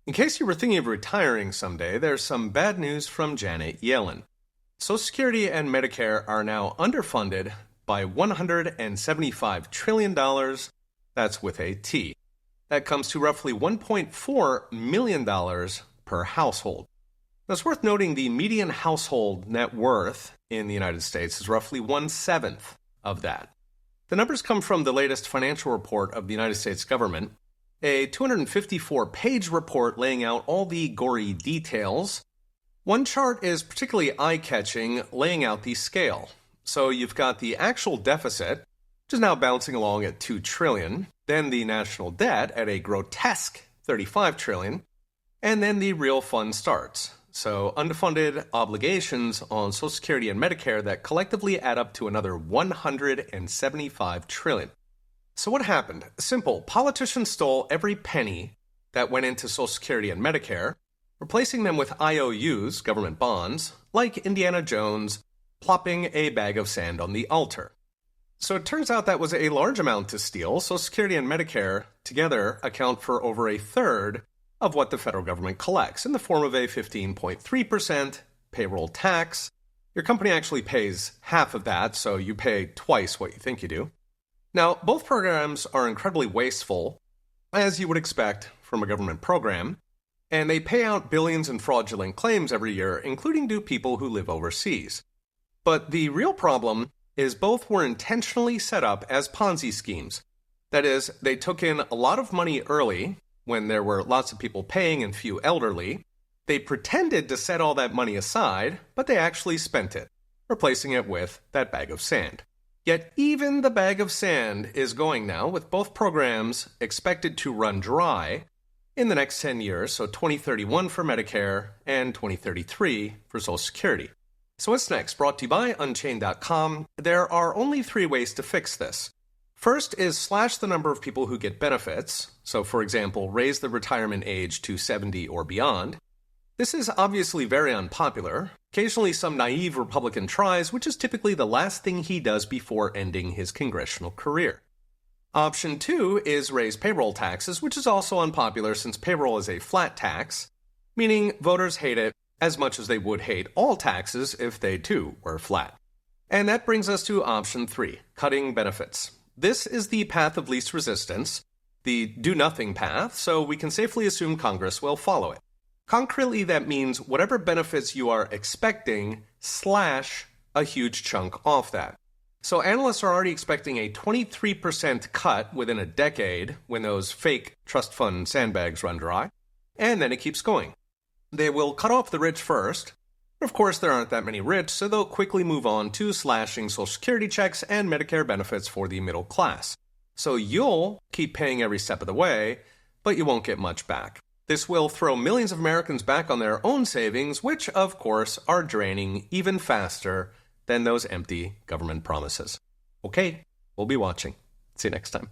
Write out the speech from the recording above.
In case you were thinking of retiring someday, there's some bad news from Janet Yellen. Social Security and Medicare are now underfunded by $175 trillion. That's with a T. That comes to roughly $1.4 million per household. Now, it's worth noting the median household net worth in the United States is roughly 1/7 of that. The numbers come from the latest financial report of the United States government, a 254-page report laying out all the gory details. One chart is particularly eye-catching, laying out the scale. So you've got the actual deficit, which is now bouncing along at $2 trillion, then the national debt at a grotesque $35 trillion, and then the real fun starts. So underfunded obligations on Social Security and Medicare that collectively add up to another $175 trillion. So what happened? Simple. Politicians stole every penny that went into Social Security and Medicare, replacing them with IOUs, government bonds, like Indiana Jones plopping a bag of sand on the altar. So it turns out that was a large amount to steal. Social Security and Medicare together account for over a third of what the federal government collects in the form of a 15.3% payroll tax. Your company actually pays half of that, so you pay twice what you think you do. Now, both programs are incredibly wasteful, as you would expect from a government program, and they pay out billions in fraudulent claims every year, including to people who live overseas. But the real problem is both were intentionally set up as Ponzi schemes. That is, they took in a lot of money early, when there were lots of people paying and few elderly. They pretended to set all that money aside, but they actually spent it, replacing it with that bag of sand. Yet even the bag of sand is going now, with both programs expected to run dry in the next 10 years, so 2031 for Medicare and 2033 for Social Security. So what's next? Brought to you by Unchained.com. There are only 3 ways to fix this. First is slash the number of people who get benefits. So, for example, raise the retirement age to 70 or beyond. This is obviously very unpopular. Occasionally some naive Republican tries, which is typically the last thing he does before ending his congressional career. Option 2 is raise payroll taxes, which is also unpopular since payroll is a flat tax, meaning voters hate it as much as they would hate all taxes if they too were flat. And that brings us to option 3, cutting benefits. This is the path of least resistance, the do-nothing path, so we can safely assume Congress will follow it. Concretely, that means whatever benefits you are expecting, slash a huge chunk off that. So analysts are already expecting a 23% cut within a decade when those fake trust fund sandbags run dry, and then it keeps going. They will cut off the rich first. Of course, there aren't that many rich, so they'll quickly move on to slashing Social Security checks and Medicare benefits for the middle class. So you'll keep paying every step of the way, but you won't get much back. This will throw millions of Americans back on their own savings, which, of course, are draining even faster than those empty government promises. Okay, we'll be watching. See you next time.